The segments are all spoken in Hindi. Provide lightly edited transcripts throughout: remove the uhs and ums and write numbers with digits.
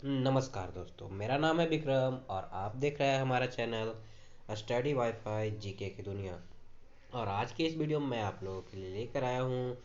नमस्कार दोस्तों, मेरा नाम है विक्रम और आप देख रहे हैं हमारा चैनल स्टडी वाईफाई जीके की दुनिया। और आज की इस वीडियो में मैं आप लोगों के लिए लेकर आया हूँ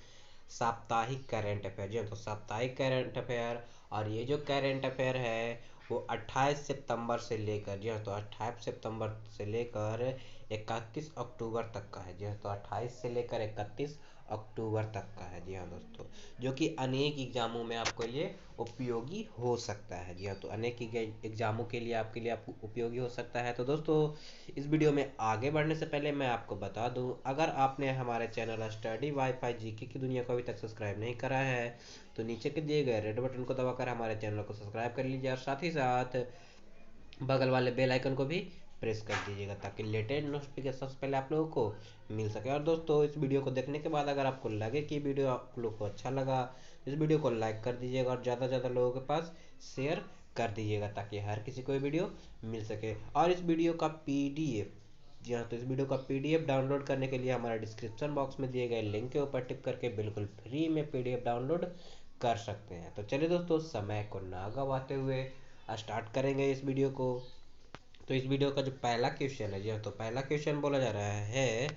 साप्ताहिक करंट अफेयर। जी हाँ, तो साप्ताहिक करंट अफेयर। और ये जो करंट अफेयर है वो 28 सितंबर से लेकर, जी हाँ, तो 28 सितंबर से लेकर 31 अक्टूबर तक का है। जी हाँ, तो 28 से लेकर 31 अक्टूबर तक का है। जी हाँ दोस्तों, जो कि अनेक एग्जामों में आपको ये उपयोगी हो सकता है। जी हाँ, तो अनेक एग्जामों के लिए आपके लिए आपको उपयोगी हो सकता है। तो दोस्तों, इस वीडियो में आगे बढ़ने से पहले मैं आपको बता दूं, अगर आपने हमारे चैनल स्टडी वाईफाई जीके की दुनिया को अभी तक सब्सक्राइब नहीं करा है तो नीचे के दिए गए रेड बटन को दबाकर हमारे चैनल को सब्सक्राइब कर लीजिए और साथ ही साथ बगल वाले बेल आइकन को भी प्रेस कर दीजिएगा ताकि लेटेस्ट नोटिफिकेशन सबसे पहले आप लोगों को मिल सके। और दोस्तों, इस वीडियो को देखने के बाद अगर आपको लगे कि वीडियो आप लोग को अच्छा लगा, इस वीडियो को लाइक कर दीजिएगा और ज़्यादा से ज़्यादा लोगों के पास शेयर कर दीजिएगा ताकि हर किसी को ये वीडियो मिल सके। और इस वीडियो का पीडीएफ, जी हाँ, तो इस वीडियो का पीडीएफ डाउनलोड करने के लिए हमारे डिस्क्रिप्शन बॉक्स में दिए गए लिंक के ऊपर टिप करके बिल्कुल फ्री में पीडीएफ डाउनलोड कर सकते हैं। तो चलिए दोस्तों, समय को ना गवाते हुए स्टार्ट करेंगे इस वीडियो को। तो इस वीडियो का जो पहला क्वेश्चन है, जी हाँ, तो पहला क्वेश्चन बोला जा रहा है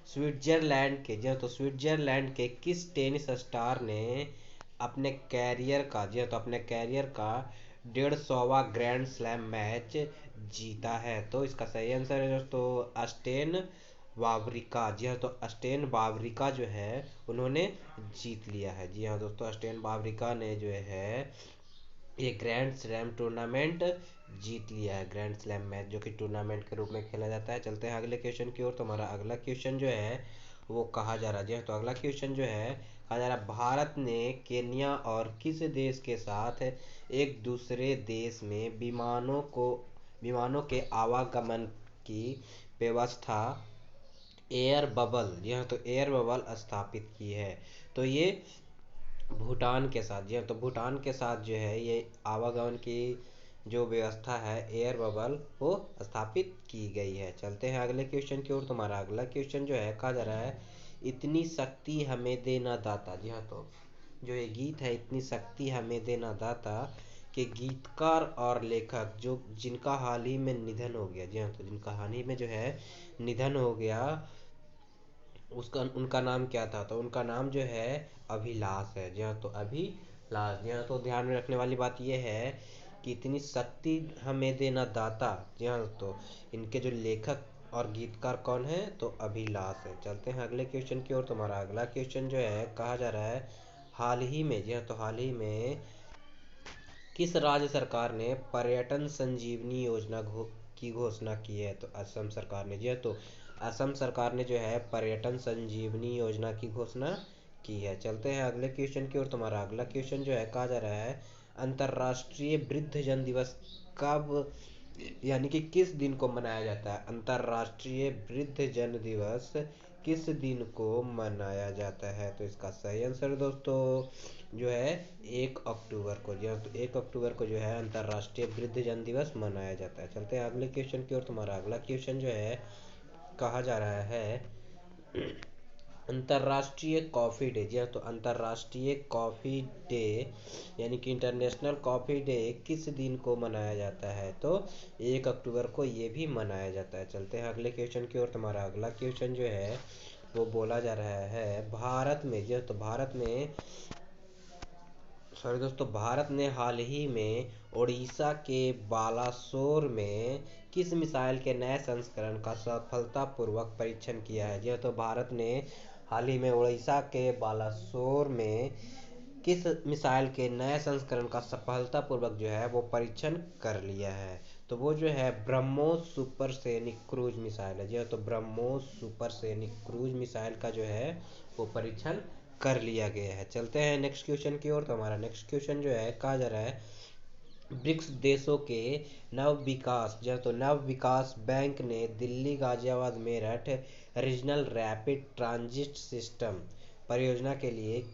स्विट्जरलैंड के, जी हाँ, तो स्विट्जरलैंड के किस टेनिस स्टार ने अपने कैरियर का, जी हाँ, तो अपने कैरियर का 150वां ग्रैंड स्लैम मैच जीता है? तो इसका सही आंसर है दोस्तों अस्टेन वावरिका। जी हाँ, तो अस्टेन वावरिका जो है उन्होंने जीत लिया है। जी हाँ दोस्तों, अस्टेन वावरिका ने जो है ये ग्रैंड स्लैम टूर्नामेंट जीत लिया है। ग्रैंड स्लैम मैच जो कि टूर्नामेंट के रूप में खेला जाता है। चलते हैं अगले क्वेश्चन की ओर। तो हमारा अगला क्वेश्चन जो है वो कहा जा रहा है, जी हाँ, तो अगला क्वेश्चन जो है कहा जा रहा है भारत ने केन्या और किस देश के साथ एक दूसरे देश में विमानों के आवागमन की व्यवस्था एयर बबल, जी हाँ, तो एयर बबल स्थापित की है? तो ये भूटान के साथ, जी हाँ, तो भूटान के साथ जो है ये आवागमन की जो व्यवस्था है एयर बबल वो स्थापित की गई है। चलते हैं अगले क्वेश्चन की ओर। तुम्हारा अगला क्वेश्चन जो है कहा जा रहा है इतनी शक्ति हमें देना दाता। जी हाँ, तो जो ये गीत है इतनी शक्ति हमें देना दाता के गीतकार और लेखक जो जिनका हाल ही में निधन हो गया, जी हाँ, तो जिनका हाल ही में जो है निधन हो गया, उसका उनका नाम क्या था? तो उनका नाम जो है अभिलाष है। जी हाँ, तो अभिलाष। जी हाँ, तो ध्यान में रखने वाली बात यह है कि इतनी शक्ति हमें देना दाता, जी हाँ, तो इनके जो लेखक और गीतकार कौन है? तो अभिलाष है। चलते हैं अगले क्वेश्चन की ओर। तुम्हारा अगला क्वेश्चन जो है कहा जा रहा है हाल ही में, जी हाँ, तो हाल ही में किस राज्य सरकार ने पर्यटन संजीवनी योजना की घोषणा की है? तो असम सरकार ने। जी हाँ, तो असम सरकार ने जो है पर्यटन संजीवनी योजना की घोषणा की है। चलते हैं अगले क्वेश्चन की ओर। तुम्हारा अगला क्वेश्चन जो है कहा जा रहा है अंतर्राष्ट्रीय वृद्धजन दिवस कब, यानी कि किस दिन को मनाया जाता है? अंतर्राष्ट्रीय वृद्धजन दिवस किस दिन को मनाया जाता है? तो इसका सही आंसर दोस्तों जो है 1 अक्टूबर को। जी हाँ, तो 1 अक्टूबर को जो है अंतर्राष्ट्रीय वृद्धजन दिवस मनाया जाता है। चलते हैं अगले क्वेश्चन की ओर। तुम्हारा अगला क्वेश्चन जो है कहा जा रहा है अंतर्राष्ट्रीय कॉफ़ी डे। जी हाँ, तो अंतर्राष्ट्रीय कॉफ़ी डे यानी कि इंटरनेशनल कॉफ़ी डे किस दिन को मनाया जाता है? तो 1 अक्टूबर को ये भी मनाया जाता है। चलते हैं अगले क्वेश्चन की ओर। तुम्हारा अगला क्वेश्चन जो है वो बोला जा रहा है भारत में, जी हाँ, तो भारत में, सॉरी दोस्तों, भारत ने हाल ही में उड़ीसा के बालासोर में किस मिसाइल के नए संस्करण का सफलतापूर्वक परीक्षण किया है? जी हाँ, तो भारत ने हाल ही में उड़ीसा के बालासोर में किस मिसाइल के नए संस्करण का सफलतापूर्वक जो है वो परीक्षण कर लिया है? तो वो जो है ब्रह्मोस सुपरसोनिक क्रूज मिसाइल है। जी हाँ, तो ब्रह्मोस सुपरसोनिक क्रूज मिसाइल का जो है वो परीक्षण कर लिया गया है। चलते हैं नेक्स्ट क्वेश्चन की ओर। तो हमारा नेक्स्ट क्वेश्चन जो है कहा जा रहा है ब्रिक्स देशों के नव विकास, जो तो नव विकास बैंक ने Delhi Ghaziabad Meerut regional rapid transit system परियोजना के लिए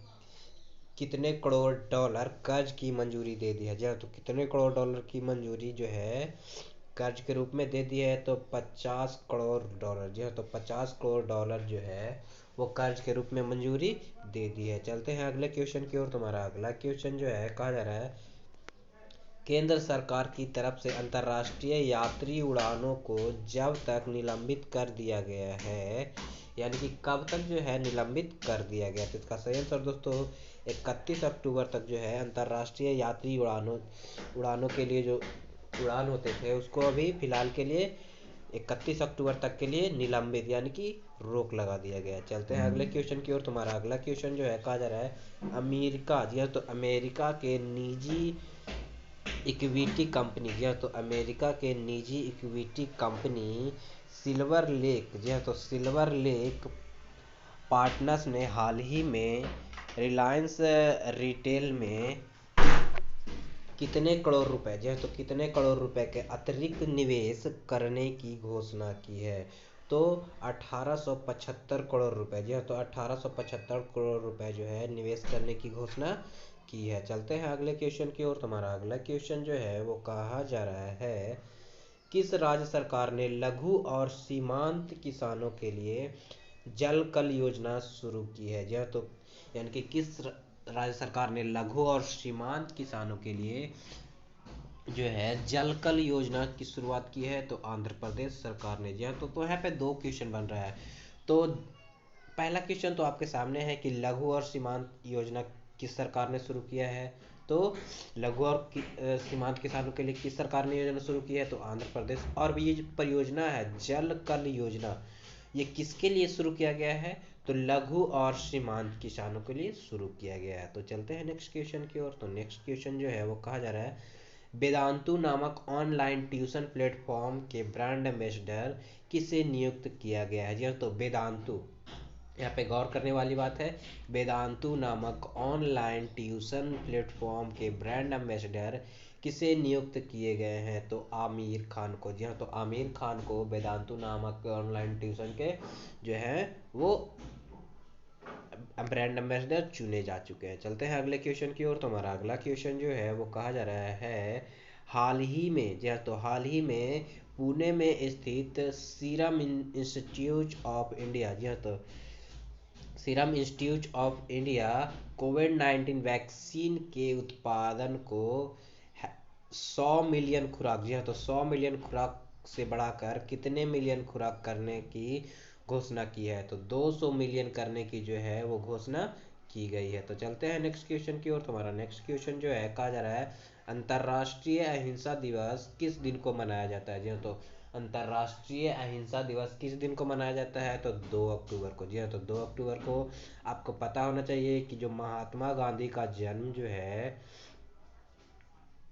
कितने करोड़ डॉलर कर्ज की मंजूरी दे दी है? जी हाँ, तो कितने करोड़ डॉलर की मंजूरी जो है कर्ज के रूप में दे दी है? तो 50 करोड़ डॉलर। जी हाँ, तो 50 करोड़ डॉलर जो है वो कर्ज के रूप में मंजूरी दे दी है। चलते हैं अगले क्वेश्चन की ओर। तुम्हारा अगला क्वेश्चन जो है कहा जा रहा है केंद्र सरकार की तरफ से अंतर्राष्ट्रीय यात्री उड़ानों को जब तक निलंबित कर दिया गया है, यानी कि कब तक जो है निलंबित कर दिया गया। तो इसका सही आंसर दोस्तों 31 अक्टूबर तक जो है अंतर्राष्ट्रीय यात्री उड़ानों के लिए जो उड़ान होते थे उसको अभी फिलहाल के लिए 31 अक्टूबर तक के लिए निलंबित यानी कि रोक लगा दिया गया। चलते हैं अगले क्वेश्चन की ओर। तुम्हारा अगला क्वेश्चन जो है कहा जा रहा है अमेरिका, जी हाँ, तो अमेरिका के निजी इक्विटी कंपनी, जी हाँ, तो अमेरिका के निजी इक्विटी कंपनी सिल्वर लेक, जी हाँ, तो सिल्वर लेक पार्टनर्स ने हाल ही में रिलायंस रिटेल में कितने करोड़ रुपए, जी हाँ, तो कितने करोड़ रुपए के अतिरिक्त निवेश करने की घोषणा की है। तो 1875 करोड़ रुपए, जी हाँ, तो 1875 करोड़ रुपए जो है निवेश करने की घोषणा की है। चलते हैं अगले क्वेश्चन की ओर। तुम्हारा अगला क्वेश्चन जो है वो कहा जा रहा है किस राज्य सरकार ने लघु और सीमांत किसानों के लिए जल कल योजना शुरू की है। जी हाँ, तो यानी कि किस राज्य सरकार ने लघु और सीमांत किसानों के लिए जो है जल कल योजना की शुरुआत की है। तो आंध्र प्रदेश सरकार ने। जी हाँ, तो यहाँ पे दो क्वेश्चन बन रहा है। तो पहला क्वेश्चन तो आपके सामने है कि लघु और सीमांत योजना किस सरकार ने शुरू किया है। तो लघु और सीमांत किसानों के लिए किस सरकार ने योजना शुरू की है। तो आंध्र प्रदेश। और ये जो परियोजना है जल कल योजना, ये किसके लिए शुरू किया गया है। तो लघु और सीमांत किसानों के लिए शुरू किया गया है। तो चलते हैं नेक्स्ट क्वेश्चन की ओर। तो नेक्स्ट क्वेश्चन जो है वो कहा जा रहा है वेदांतु नामक ऑनलाइन ट्यूशन प्लेटफॉर्म के ब्रांड एम्बेसडर किसे नियुक्त किया गया है। जी हाँ, तो वेदांतु, यहाँ पे गौर करने वाली बात है, वेदांतु नामक ऑनलाइन ट्यूशन प्लेटफॉर्म के ब्रांड एम्बेसडर किसे नियुक्त किए गए हैं। तो आमिर खान को। जी हाँ, तो आमिर खान को वेदांतु नामक ऑनलाइन ट्यूशन के जो है वो ब्रांड एम्बेसडर चुने जा चुके हैं। चलते हैं अगले क्वेश्चन की ओर। तो हमारा अगला क्वेश्चन जो है वो कहा जा रहा है हाल ही में, जी हाँ, तो हाल ही में पुणे में स्थित सीरम इंस्टीट्यूट ऑफ इंडिया, जी हाँ, तो serum institute of India covid vaccine के उत्पादन को 100 मिलियन खुराक, जी हाँ, तो 100 मिलियन खुराक से बढ़ाकर कितने मिलियन खुराक करने की घोषणा की है। तो 200 मिलियन करने की जो है वो घोषणा की गई है। तो चलते हैं नेक्स्ट क्वेश्चन की ओर। तुम्हारा नेक्स्ट क्वेश्चन जो है कहा जा रहा है अंतर्राष्ट्रीय अहिंसा दिवस किस दिन को मनाया जाता है। जी हाँ, तो अंतर्राष्ट्रीय अहिंसा दिवस किस दिन को मनाया जाता है। तो 2 अक्टूबर को। जी हाँ, तो 2 अक्टूबर को आपको पता होना चाहिए कि जो महात्मा गांधी का जन्म जो है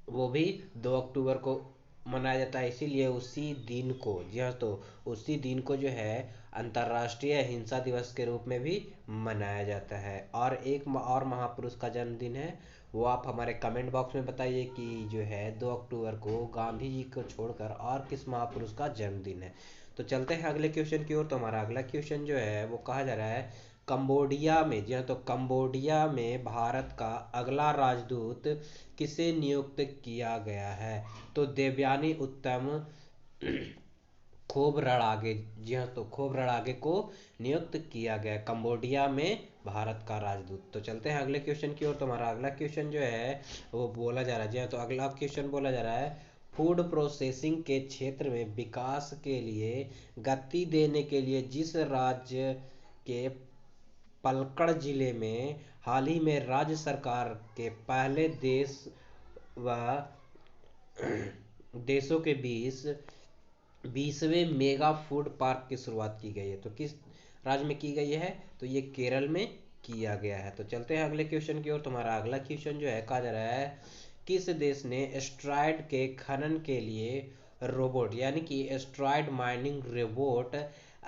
वो भी 2 अक्टूबर को मनाया जाता है, इसीलिए उसी दिन को, जी हाँ, तो उसी दिन को जो है अंतर्राष्ट्रीय अहिंसा दिवस के रूप में भी मनाया जाता है। और एक और महापुरुष का जन्मदिन है, वो आप हमारे कमेंट बॉक्स में बताइए कि जो है 2 अक्टूबर को गांधी जी को छोड़कर और किस महापुरुष का जन्मदिन है। तो चलते हैं अगले क्वेश्चन की ओर। तो हमारा अगला क्वेश्चन जो है वो कहा जा रहा है कंबोडिया में, जी हाँ, तो कंबोडिया में भारत का अगला राजदूत किसे नियुक्त किया गया है। तो देवयानी उत्तम खोबरड़ागे, जी हाँ, तो खोबरड़ागे को नियुक्त किया गया कंबोडिया में भारत का राजदूत। तो चलते हैं अगले क्वेश्चन की ओर। तो हमारा अगला क्वेश्चन जो है वो बोला जा रहा है, जी हाँ, तो अगला क्वेश्चन बोला जा रहा है फूड प्रोसेसिंग के क्षेत्र में विकास के लिए गति देने के लिए जिस राज्य के पलक्कड़ जिले में हाल ही में राज्य सरकार के पहले देश व देशों के बीच 20वें मेगा फूड पार्क की शुरुआत की गई है। तो किस राज्य में की गई है। तो ये केरल में किया गया है। तो चलते हैं अगले क्वेश्चन की ओर। तुम्हारा अगला क्वेश्चन जो है कहा जा रहा है किस देश ने एस्ट्रॉयड के खनन के लिए रोबोट, यानी कि एस्ट्रॉयड माइनिंग रोबोट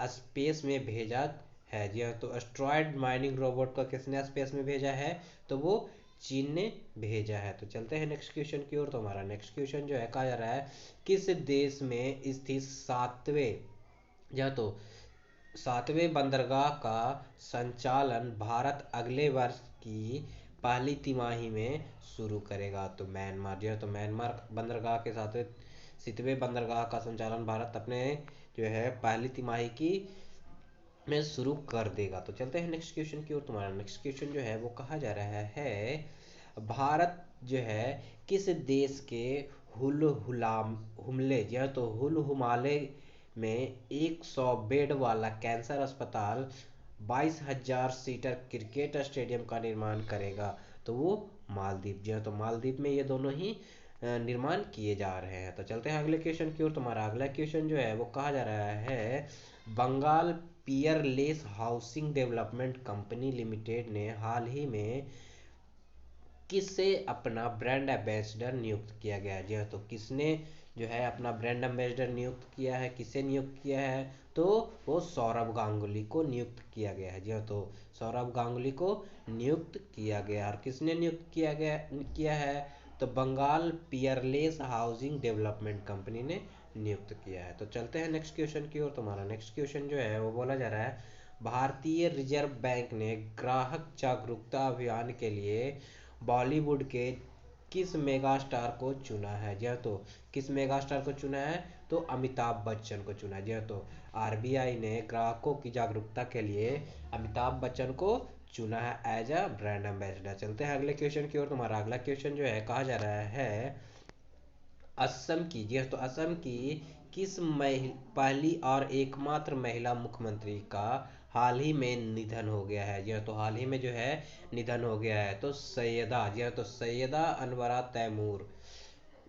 स्पेस में भेजा है। जी हाँ, तो एस्ट्रॉयड माइनिंग रोबोट को किसने स्पेस में भेजा है। तो वो चीन ने भेजा है। तो चलते हैं नेक्स्ट क्वेश्चन की ओर। तो हमारा नेक्स्ट क्वेश्चन जो है कहा जा रहा है किस देश में स्थित सातवें, या तो सातवें बंदरगाह का संचालन भारत अगले वर्ष की पहली तिमाही में शुरू करेगा। तो म्यांमार, जी हाँ, तो म्यांमार बंदरगाह के सातवें बंदरगाह का संचालन भारत अपने जो है पहली तिमाही की में शुरू कर देगा। तो चलते हैं नेक्स्ट क्वेश्चन की ओर। तुम्हारा नेक्स्ट क्वेश्चन जो है वो कहा जा रहा है भारत जो है किस देश के हुल हुलाम हुमले जो तो हुल हुमाले में 100 बेड वाला कैंसर अस्पताल 22,000 सीटर क्रिकेट स्टेडियम का निर्माण करेगा? तो वो मालदीव जो है तो मालदीव में ये दोनों ही निर्माण किए जा रहे हैं। तो चलते हैं अगले क्वेश्चन की ओर। तुम्हारा अगला क्वेश्चन जो है वो कहा जा रहा है, Bengal peerless housing development company limited ने हाल ही में किसे अपना ब्रांड एम्बेसडर नियुक्त किया गया है? जी हाँ, तो किसने जो है अपना ब्रांड एम्बेसडर नियुक्त किया है, किसे नियुक्त किया है? तो वो सौरभ गांगुली को नियुक्त किया गया है। जी हाँ, तो सौरभ गांगुली को नियुक्त किया गया। और किसने नियुक्त किया है? तो Bengal peerless housing development company ने नियुक्त किया है। तो चलते हैं नेक्स्ट क्वेश्चन की ओर। तुम्हारा नेक्स्ट क्वेश्चन जो है वो बोला जा रहा है, भारतीय रिजर्व बैंक ने ग्राहक जागरूकता अभियान के लिए बॉलीवुड के किस मेगा स्टार को चुना है? जी हाँ, तो किस मेगा स्टार को चुना है? तो अमिताभ बच्चन को चुना है। जी हाँ, तो आरबीआई ने ग्राहकों की जागरूकता के लिए अमिताभ बच्चन को चुना है एज अ ब्रांड एम्बेसडर। चलते हैं अगले क्वेश्चन की ओर। तुम्हारा अगला क्वेश्चन जो है कहा जा रहा है, असम की जी हाँ, तो असम की किस पहली और एकमात्र महिला मुख्यमंत्री का हाल ही में निधन हो गया है? जी हाँ, तो हाल ही में जो है निधन हो गया है। तो सैयदा जी हाँ, तो सैयदा अनवरा तैमूर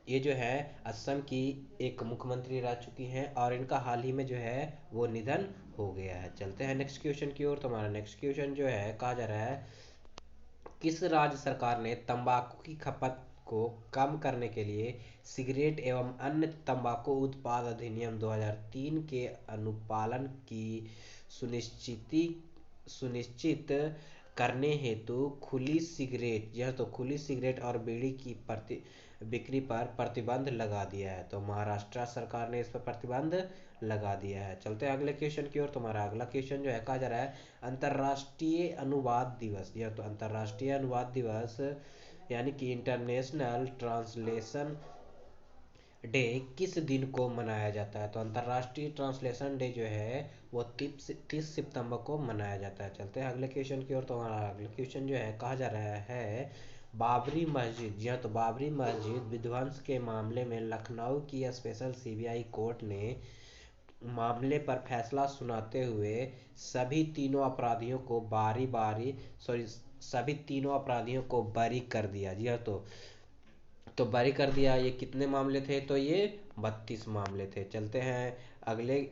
ये जो है असम की एक मुख्यमंत्री रह चुकी हैं और इनका हाल ही में जो है वो निधन हो गया है। चलते हैं नेक्स्ट क्वेश्चन की ओर। तुम्हारा नेक्स्ट क्वेश्चन जो है कहा जा रहा है, किस राज्य सरकार ने तंबाकू की खपत को कम करने के लिए सिगरेट एवं अन्य तंबाकू उत्पाद अधिनियम 2003 के अनुपालन की सुनिश्चिति सुनिश्चित करने हेतु खुली सिगरेट यह तो खुली सिगरेट और बीड़ी की बिक्री पर प्रतिबंध लगा दिया है? तो महाराष्ट्र सरकार ने इस पर प्रतिबंध लगा दिया है। चलते हैं अगले क्वेश्चन की ओर। तुम्हारा अगला क्वेश्चन जो है कहा जा रहा है, अंतर्राष्ट्रीय अनुवाद दिवस यह तो अंतर्राष्ट्रीय अनुवाद दिवस यानी कि इंटरनेशनल ट्रांसलेशन डे किस दिन को मनाया जाता है? तो अंतर्राष्ट्रीय ट्रांसलेशन डे जो है वो 30 सितंबर को मनाया जाता है। चलते हैं अगले क्वेश्चन की ओर। तो हमारा अगला क्वेश्चन जो है कहा जा रहा है, बाबरी मस्जिद जी हाँ, तो बाबरी मस्जिद विध्वंस के मामले में लखनऊ की स्पेशल सीबीआई कोर्ट ने मामले पर फैसला सुनाते हुए सभी तीनों अपराधियों को बारी बारी सॉरी सभी तीनों अपराधियों को बरी कर दिया। जी हाँ, तो बरी कर दिया। ये कितने मामले थे? तो ये 32 मामले थे। चलते हैं अगले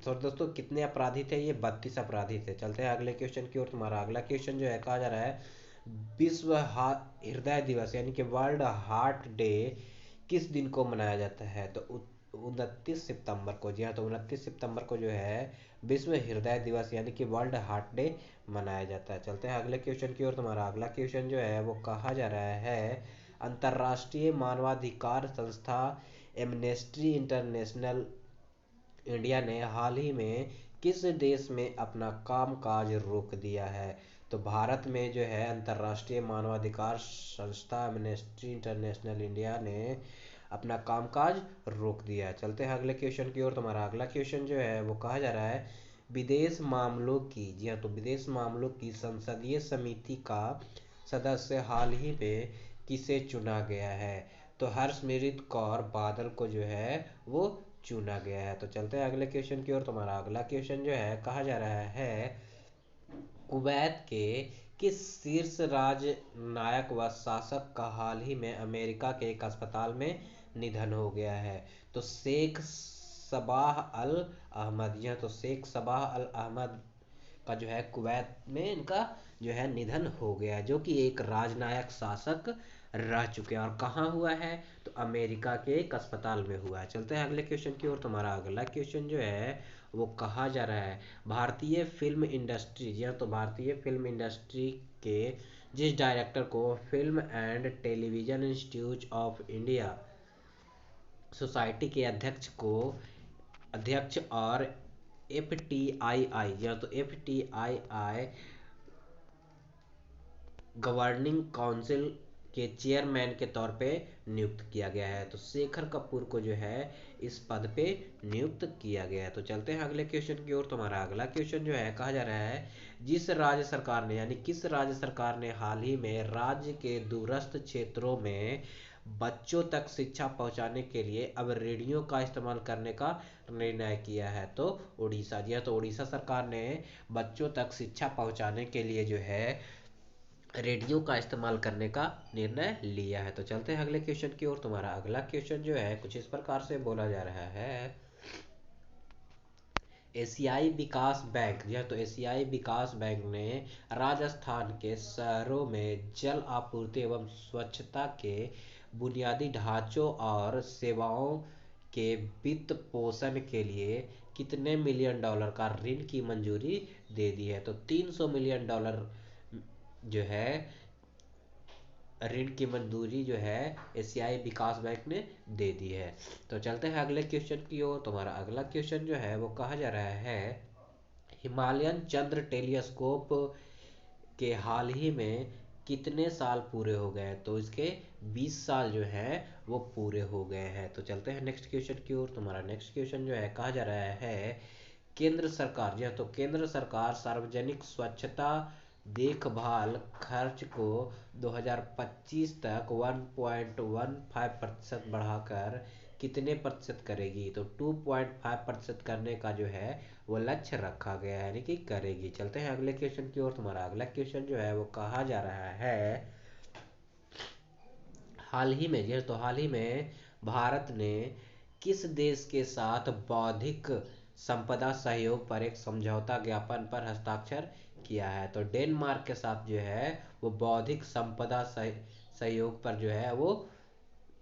सॉरी दोस्तों, कितने अपराधी थे? ये 32 अपराधी थे। चलते हैं अगले क्वेश्चन की ओर। तुम्हारा अगला क्वेश्चन जो है कहा जा रहा है, विश्व हृदय दिवस यानी कि वर्ल्ड हार्ट डे किस दिन को मनाया जाता है? तो 29 सितंबर को। जी हाँ, तो 29 सितंबर को जो है विश्व हृदय दिवस यानी कि वर्ल्ड हार्ट डे मनाया जाता है। चलते हैं अगले क्वेश्चन की ओर। तुम्हारा अगला क्वेश्चन जो है वो कहा जा रहा है, अंतर्राष्ट्रीय मानवाधिकार संस्था एमनेस्टी इंटरनेशनल इंडिया ने हाल ही में किस देश में अपना कामकाज रोक दिया है? तो भारत में जो है अंतर्राष्ट्रीय मानवाधिकार संस्था एमनेस्टी इंटरनेशनल इंडिया ने अपना कामकाज रोक दिया है। चलते हैं अगले क्वेश्चन की ओर। तुम्हारा अगला क्वेश्चन जो है वो कहा जा रहा है, विदेश मामलों की जी हाँ, तो विदेश मामलों की संसदीय समिति का सदस्य हाल ही में किसे चुना गया है? तो हर्षमित कौर बादल को जो है वो चुना गया है। तो चलते हैं अगले क्वेश्चन की ओर। तुम्हारा अगला क्वेश्चन जो है कहा जा रहा है, कुवैत के किस शीर्ष राजनायक व शासक का हाल ही में अमेरिका के एक अस्पताल में निधन हो गया है? तो शेख सबाह अल अहमद। यह तो शेख सबाह अल अहमद का जो है कुवैत में इनका जो है निधन हो गया, जो कि एक राजनायक शासक रह चुके हैं। और कहाँ हुआ है? तो अमेरिका के एक अस्पताल में हुआ है। चलते हैं अगले क्वेश्चन की ओर। तुम्हारा अगला क्वेश्चन जो है वो कहा जा रहा है, भारतीय फिल्म इंडस्ट्री जी हाँ, तो भारतीय फिल्म इंडस्ट्री के जिस डायरेक्टर को film and television institute of India society के अध्यक्ष और एफ टी आई या तो F T I governing council के चेयरमैन के तौर पे नियुक्त किया गया है। तो शेखर कपूर को जो है इस पद पे नियुक्त किया गया है। तो चलते हैं अगले क्वेश्चन की ओर। तुम्हारा अगला क्वेश्चन जो है कहा जा रहा है जिस राज्य सरकार ने यानी किस राज्य सरकार ने हाल ही में राज्य के दूरस्थ क्षेत्रों में बच्चों तक शिक्षा पहुंचाने के लिए अब रेडियो का इस्तेमाल करने का निर्णय किया है। तो उड़ीसा। जी हाँ, तो उड़ीसा सरकार ने बच्चों तक शिक्षा पहुंचाने के लिए जो है रेडियो का इस्तेमाल करने का निर्णय लिया है। तो चलते हैं अगले क्वेश्चन की ओर। तुम्हारा अगला क्वेश्चन जो है कुछ इस प्रकार से बोला जा रहा है एशियाई विकास बैंक। जी हाँ, तो एशियाई विकास बैंक ने राजस्थान के शहरों में जल आपूर्ति एवं स्वच्छता के बुनियादी ढांचों और सेवाओं के वित्त पोषण के लिए कितने मिलियन डॉलर का ऋण की मंजूरी दे दी है। तो 300 मिलियन डॉलर जो है ऋण की मंजूरी जो है एशियाई विकास बैंक ने दे दी है। तो चलते हैं अगले क्वेश्चन की ओर। तुम्हारा अगला क्वेश्चन जो है वो कहा जा रहा है हिमालयन चंद्र टेलीस्कोप के हाल ही में कितने साल पूरे हो गए। तो इसके 20 साल जो है वो पूरे हो गए हैं। तो चलते हैं नेक्स्ट क्वेश्चन की ओर। तुम्हारा नेक्स्ट क्वेश्चन जो है कहा जा रहा है केंद्र सरकार। जी हाँ, तो केंद्र सरकार सार्वजनिक स्वच्छता देखभाल खर्च को 2025 तक 1.15% बढ़ाकर कितने प्रतिशत करेगी। तो 2.5% करने का जो है वो लक्ष्य रखा गया है, यानी कि करेगी। चलते हैं अगले क्वेश्चन की ओर। तुम्हारा अगला क्वेश्चन जो है वो कहा जा रहा है हाल ही में। जी तो हाल ही में भारत ने किस देश के साथ बौद्धिक संपदा सहयोग पर एक समझौता ज्ञापन पर हस्ताक्षर किया है। तो डेनमार्क के साथ जो है वो बौद्धिक संपदा सहयोग पर जो है वो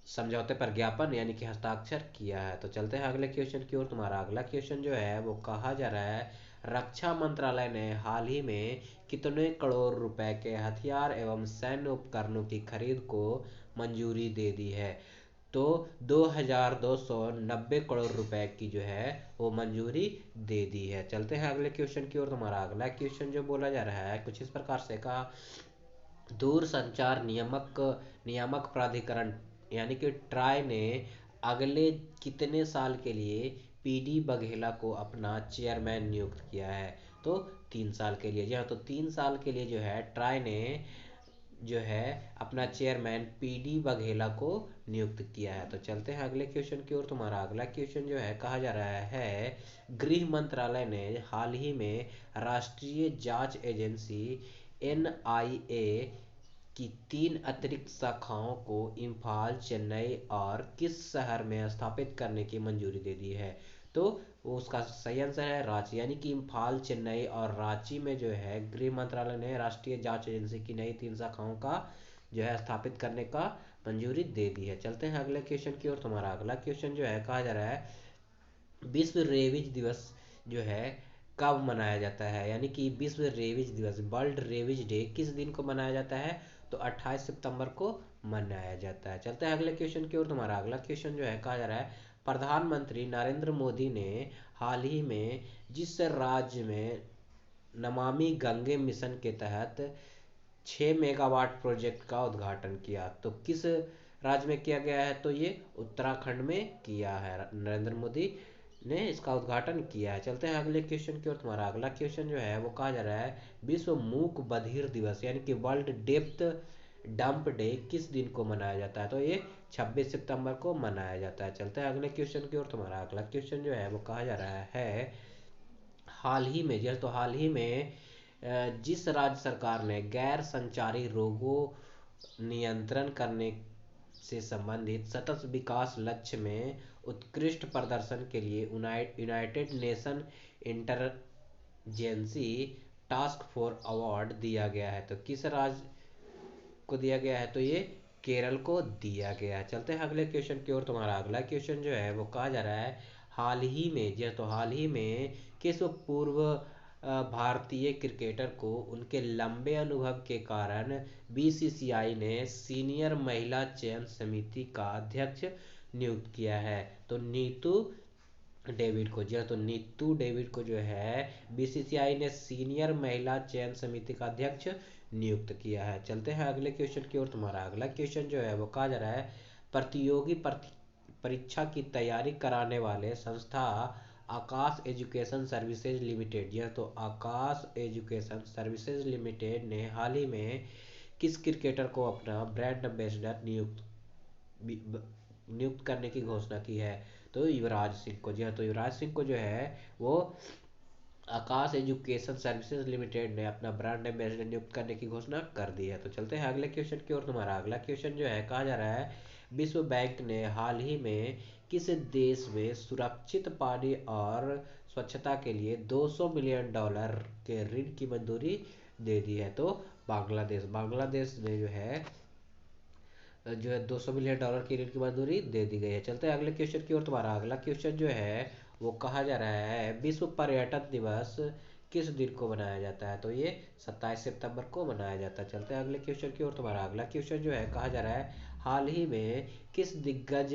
समझौते पर ज्ञापन यानी कि हस्ताक्षर किया है। तो चलते हैं अगले क्वेश्चन की ओर। तुम्हारा अगला क्वेश्चन जो है वो कहा जा रहा है रक्षा मंत्रालय ने हाल ही में कितने करोड़ रुपए के हथियार एवं सैन्य उपकरणों की खरीद को मंजूरी दे दी है। तो 2290 करोड़ रुपए की जो है वो मंजूरी दे दी है। चलते हैं अगले क्वेश्चन की ओर। तुम्हारा अगला क्वेश्चन जो बोला जा रहा है कुछ इस प्रकार से कहा दूर संचार नियामक प्राधिकरण यानी कि ट्राई ने अगले कितने साल के लिए पीडी बघेला को अपना चेयरमैन नियुक्त किया है। तो 3 साल के लिए। जी हाँ, तो 3 साल के लिए जो है ट्राई ने जो है अपना चेयरमैन पीडी बघेला को नियुक्त किया है। तो चलते हैं अगले क्वेश्चन की ओर। तुम्हारा अगला क्वेश्चन जो है कहा जा रहा है गृह मंत्रालय ने हाल ही में राष्ट्रीय जांच एजेंसी एनआईए की 3 अतिरिक्त शाखाओं को इम्फाल चेन्नई और किस शहर में स्थापित करने की मंजूरी दे दी है। तो वो उसका सही आंसर है रांची, यानी कि इम्फाल चेन्नई और रांची में जो है गृह मंत्रालय ने राष्ट्रीय जांच एजेंसी की नई 3 शाखाओं का जो है स्थापित करने का मंजूरी दे दी है। चलते हैं अगले क्वेश्चन की ओर। तुम्हारा अगला क्वेश्चन जो है कहा जा रहा है विश्व रेबीज दिवस जो है कब मनाया जाता है, यानी कि विश्व रेबीज दिवस वर्ल्ड रेबीज डे किस दिन को मनाया जाता है। तो 28 सितंबर को मनाया जाता है। चलते हैं अगले क्वेश्चन की ओर। तुम्हारा अगला क्वेश्चन जो है कहा जा रहा है प्रधानमंत्री नरेंद्र मोदी ने हाल ही में जिस राज्य में नमामि गंगे मिशन के तहत 6 मेगावाट प्रोजेक्ट का उद्घाटन किया। तो किस राज्य में किया गया है। तो ये उत्तराखंड में किया है। नरेंद्र मोदी ने इसका उद्घाटन किया है। चलते हैं अगले क्वेश्चन की ओर। तुम्हारा अगला क्वेश्चन जो है वो कहा जा रहा है विश्व मूक बधिर दिवस यानी कि वर्ल्ड डेप्थ डंप डे किस दिन को मनाया जाता है। तो ये 26 सितंबर को मनाया जाता है। चलते हैं अगले क्वेश्चन की ओर। तुम्हारा अगला क्वेश्चन जो है वो कहा जा रहा है हाल ही में तो हाल ही में जिस राज्य सरकार ने गैर संचारी रोगों नियंत्रण करने से संबंधित सतत विकास लक्ष्य में उत्कृष्ट प्रदर्शन के लिए United Nation interagency task force award दिया गया है। तो किस राज्य को दिया गया है। तो ये केरल को दिया गया है। चलते हैं अगले क्वेश्चन की ओर। तुम्हारा अगला क्वेश्चन जो है वो कहा जा रहा है हाल ही में तो हाल ही में किस पूर्व भारतीय क्रिकेटर को उनके लंबे अनुभव के कारण बीसीसीआई ने सीनियर महिला चयन समिति का अध्यक्ष नियुक्त किया है। तो नीतू डेविड को। जी हाँ, तो नीतू डेविड को जो है बीसीसीआई ने सीनियर महिला चयन समिति का अध्यक्ष नियुक्त किया है। चलते हैं अगले क्वेश्चन की ओर। तुम्हारा अगला क्वेश्चन जो है वो कहा जा रहा है, प्रतियोगी परीक्षा की तैयारी कराने वाले संस्था आकाश एजुकेशन सर्विसेज लिमिटेड, यह तो आकाश एजुकेशन सर्विसेज लिमिटेड ने हाल ही में किस क्रिकेटर को अपना ब्रांड एम्बेसडर नियुक्त करने की घोषणा की है? तो युवराज सिंह को। जी हाँ, तो युवराज सिंह को जो है वो आकाश एजुकेशन सर्विसेज लिमिटेड ने अपना ब्रांड एम्बेसडर नियुक्त करने की घोषणा कर दी है। तो चलते हैं अगले क्वेश्चन की ओर। तुम्हारा अगला क्वेश्चन जो है कहा जा रहा है, विश्व बैंक ने हाल ही में किस देश में सुरक्षित पानी और स्वच्छता के लिए $200 मिलियन के ऋण की मंजूरी दे दी है? तो बांग्लादेश। बांग्लादेश ने जो है $200 मिलियन की ऋण की मंजूरी दे दी गई है। चलते हैं अगले क्वेश्चन की ओर। तुम्हारा अगला क्वेश्चन जो है वो कहा जा रहा है, विश्व पर्यटन दिवस किस दिन को मनाया जाता है? तो ये 27 सितंबर को मनाया जाता है। चलते हैं अगले क्वेश्चन की ओर। तुम्हारा अगला क्वेश्चन जो है कहा जा रहा है, हाल ही में किस दिग्गज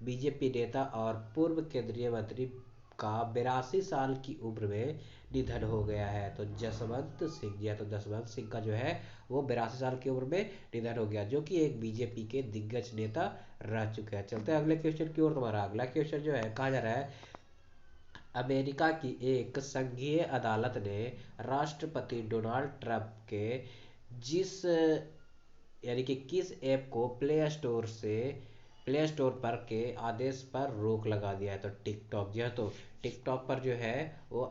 बीजेपी नेता और पूर्व केंद्रीय मंत्री का 82 साल की उम्र में निधन हो गया है? तो जसवंत सिंह। जी तो जसवंत सिंह का जो है वो 82 साल की उम्र में निधन हो गया, जो कि एक बीजेपी के दिग्गज नेता रह चुके हैं। चलते हैं अगले क्वेश्चन की ओर। तुम्हारा अगला क्वेश्चन जो है कहा जा रहा है, अमेरिका की एक संघीय अदालत ने राष्ट्रपति डोनाल्ड ट्रंप के जिस यानी कि किस ऐप को प्ले स्टोर पर के आदेश पर रोक लगा दिया है? तो टिकटॉक। जी हाँ, तो टिकटॉक पर जो है वो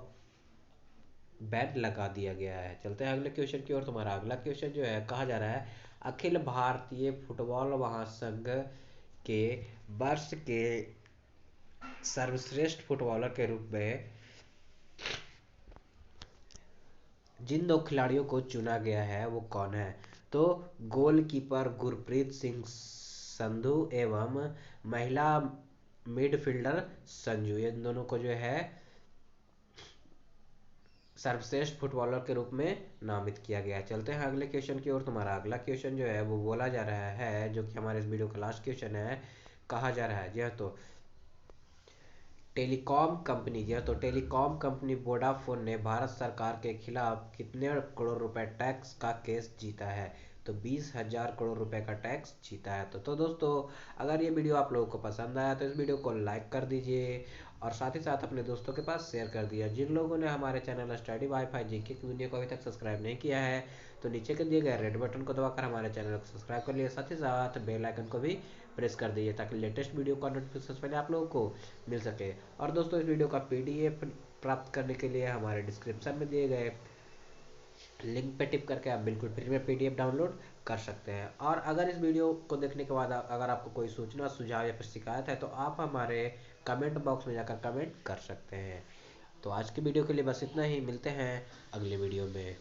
बैन लगा दिया गया है। चलते हैं अगले क्वेश्चन की ओर। तुम्हारा अगला क्वेश्चन जो है कहा जा रहा है, अखिल भारतीय फुटबॉल महासंघ के वर्ष के सर्वश्रेष्ठ फुटबॉलर के रूप में जिन 2 खिलाड़ियों को चुना गया है वो कौन है? तो गोलकीपर गुरप्रीत सिंह संधू एवं महिला मिडफील्डर संजू, इन दोनों को जो है सर्वश्रेष्ठ फुटबॉलर के रूप में नामित किया गया है। चलते हैं अगले क्वेश्चन की ओर। तुम्हारा अगला क्वेश्चन जो है वो बोला जा रहा है, जो कि हमारे इस वीडियो का लास्ट क्वेश्चन है, कहा जा रहा है, जी हाँ, तो टेलीकॉम कंपनी, जी हाँ, तो टेलीकॉम कंपनी वोडाफोन ने भारत सरकार के खिलाफ कितने करोड़ रुपए टैक्स का केस जीता है? तो 20,000 करोड़ रुपए का टैक्स जीता है। तो दोस्तों, अगर ये वीडियो आप लोगों को पसंद आया तो इस वीडियो को लाइक कर दीजिए और साथ ही साथ अपने दोस्तों के पास शेयर कर दिया। जिन लोगों ने हमारे चैनल स्टडी वाईफाई जीके की दुनिया को अभी तक सब्सक्राइब नहीं किया है तो नीचे के दिए गए रेड बटन को दबाकर हमारे चैनल को सब्सक्राइब कर लिए, साथ ही साथ बेल आइकन को भी प्रेस कर दीजिए ताकि लेटेस्ट वीडियो का नोटिफिकेशन पहले आप लोगों को मिल सके। और दोस्तों, इस वीडियो का पीडीएफ प्राप्त करने के लिए हमारे डिस्क्रिप्शन में दिए गए लिंक पे टिप करके आप बिल्कुल फ्री में पीडीएफ डाउनलोड कर सकते हैं। और अगर इस वीडियो को देखने के बाद अगर आपको कोई सूचना, सुझाव या फिर शिकायत है तो आप हमारे कमेंट बॉक्स में जाकर कमेंट कर सकते हैं। तो आज की वीडियो के लिए बस इतना ही, मिलते हैं अगले वीडियो में।